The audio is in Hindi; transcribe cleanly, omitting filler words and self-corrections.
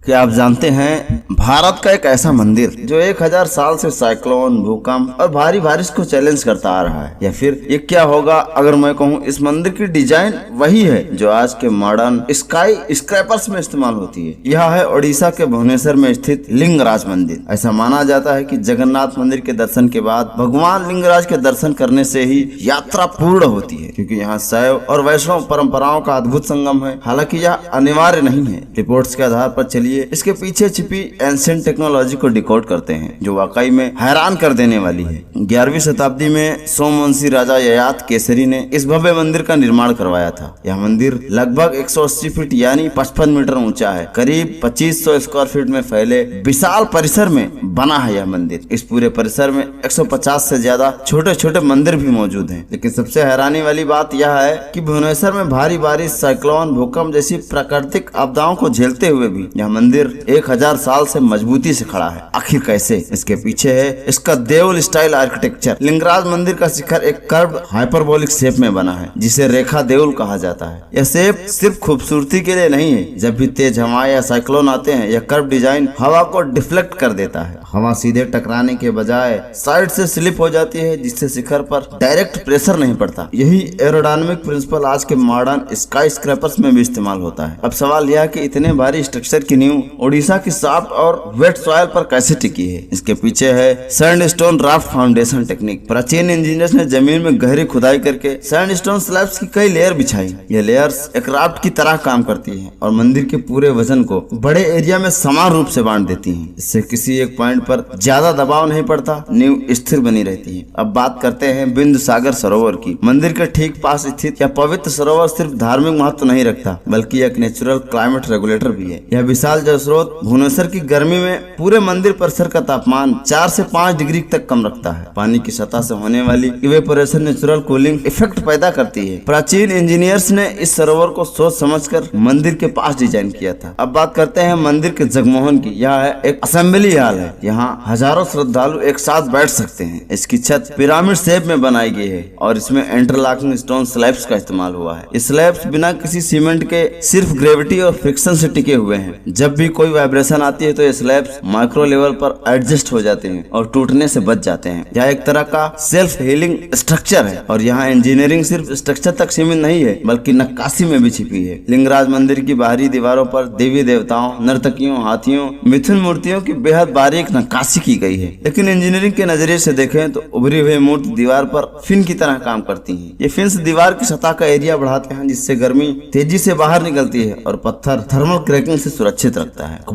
क्या आप जानते हैं भारत का एक ऐसा मंदिर जो 1000 साल से साइक्लोन, भूकंप और भारी बारिश को चैलेंज करता आ रहा है। या फिर ये क्या होगा अगर मैं कहूँ इस मंदिर की डिजाइन वही है जो आज के मॉडर्न स्काई स्क्रैपर्स में इस्तेमाल होती है। यह है ओडिशा के भुवनेश्वर में स्थित लिंगराज मंदिर। ऐसा माना जाता है कि जगन्नाथ मंदिर के दर्शन के बाद भगवान लिंगराज के दर्शन करने से ही यात्रा पूर्ण होती है, क्योंकि यहाँ शैव और वैष्णव परंपराओं का अद्भुत संगम है। हालांकि यह अनिवार्य नहीं है। रिपोर्ट्स के आधार पर चलिए इसके पीछे छिपी एंशिएंट टेक्नोलॉजी को डिकोड करते हैं, जो वाकई में हैरान कर देने वाली है। 11वीं शताब्दी में सोमवंशी राजा ययाति केसरी ने इस भव्य मंदिर का निर्माण करवाया था। यह मंदिर लगभग 180 फीट यानी 55 मीटर ऊंचा है। करीब 2500 स्क्वायर फीट में फैले विशाल परिसर में बना है यह मंदिर। इस पूरे परिसर में 150 से ज्यादा छोटे छोटे मंदिर भी मौजूद हैं। लेकिन सबसे हैरानी वाली बात यह है कि भुवनेश्वर में भारी बारिश, साइक्लोन, भूकंप जैसी प्राकृतिक आपदाओं को झेलते हुए भी यह मंदिर 1000 साल से मजबूती से खड़ा है। आखिर कैसे? इसके पीछे है इसका देउल स्टाइल आर्किटेक्चर। लिंगराज मंदिर का शिखर एक कर्व हाइपरबोलिक शेप में बना है, जिसे रेखा देउल कहा जाता है। यह शेप सिर्फ खूबसूरती के लिए नहीं है। जब भी तेज हवाएं या साइक्लोन आते हैं, यह कर्व डिजाइन हवा को डिफ्लेक्ट कर देता है। हवा सीधे टकराने के बजाय साइड से स्लिप हो जाती है, जिससे शिखर पर डायरेक्ट प्रेशर नहीं पड़ता। यही एरोडायनामिक प्रिंसिपल आज के मॉडर्न स्काई स्क्रैपर्स में भी इस्तेमाल होता है। अब सवाल यह कि इतने भारी स्ट्रक्चर की नींव ओडिशा की सॉफ्ट और वेट सॉइल पर कैसे टिकी है? इसके पीछे है सैंडस्टोन राफ्ट फाउंडेशन टेक्निक। प्राचीन इंजीनियर्स ने जमीन में गहरी खुदाई करके सैंडस्टोन स्लैब्स की कई लेयर बिछाई। ये लेयर्स एक राफ्ट की तरह काम करती हैं और मंदिर के पूरे वजन को बड़े एरिया में समान रूप से बांट देती हैं। इससे किसी एक पॉइंट पर ज्यादा दबाव नहीं पड़ता, नींव स्थिर बनी रहती है। अब बात करते हैं बिंदुसागर सरोवर की। मंदिर के ठीक पास स्थित यह पवित्र सरोवर सिर्फ धार्मिक महत्व नहीं रखता, बल्कि एक नेचुरल क्लाइमेट रेगुलेटर भी है। यह विशाल जल स्रोत भुवनेश्वर की गर्मी में पूरे मंदिर परिसर का तापमान 4 से 5 डिग्री तक कम रखता है। पानी की सतह से होने वाली इवेपोरेशन नेचुरल कूलिंग इफेक्ट पैदा करती है। प्राचीन इंजीनियर्स ने इस सरोवर को सोच समझकर मंदिर के पास डिजाइन किया था। अब बात करते हैं मंदिर के जगमोहन की। यह है एक असेंबली हॉल है। यहाँ हजारों श्रद्धालु एक साथ बैठ सकते हैं। इसकी छत पिरामिड शेप में बनाई गई है और इसमें इंटरलॉकिंग स्टोन स्लैब्स का इस्तेमाल हुआ है। इस स्लैब्स बिना किसी सीमेंट के सिर्फ ग्रेविटी और फ्रिक्शन से टिके हुए हैं। जब भी कोई वाइब्रेशन आती है तो ये स्लैब्स माइक्रो लेवल पर एडजस्ट हो जाते हैं और टूटने से बच जाते हैं। यह एक तरह का सेल्फ हीलिंग स्ट्रक्चर है और यहाँ इंजीनियरिंग सिर्फ स्ट्रक्चर तक सीमित नहीं है, बल्कि नक्काशी में भी छिपी है। लिंगराज मंदिर की बाहरी दीवारों पर देवी देवताओं, नर्तकियों, हाथियों, मिथुन मूर्तियों की बेहद बारीक नक्काशी की गई है। लेकिन इंजीनियरिंग के नजरिए से देखें तो उभरी हुई मूर्ति दीवार पर फिन की तरह काम करती है। ये फिन्स दीवार की सतह का एरिया बढ़ाते हैं, जिससे गर्मी तेजी से बाहर निकलती है और पत्थर थर्मल क्रैकिंग से सुरक्षित रखता है।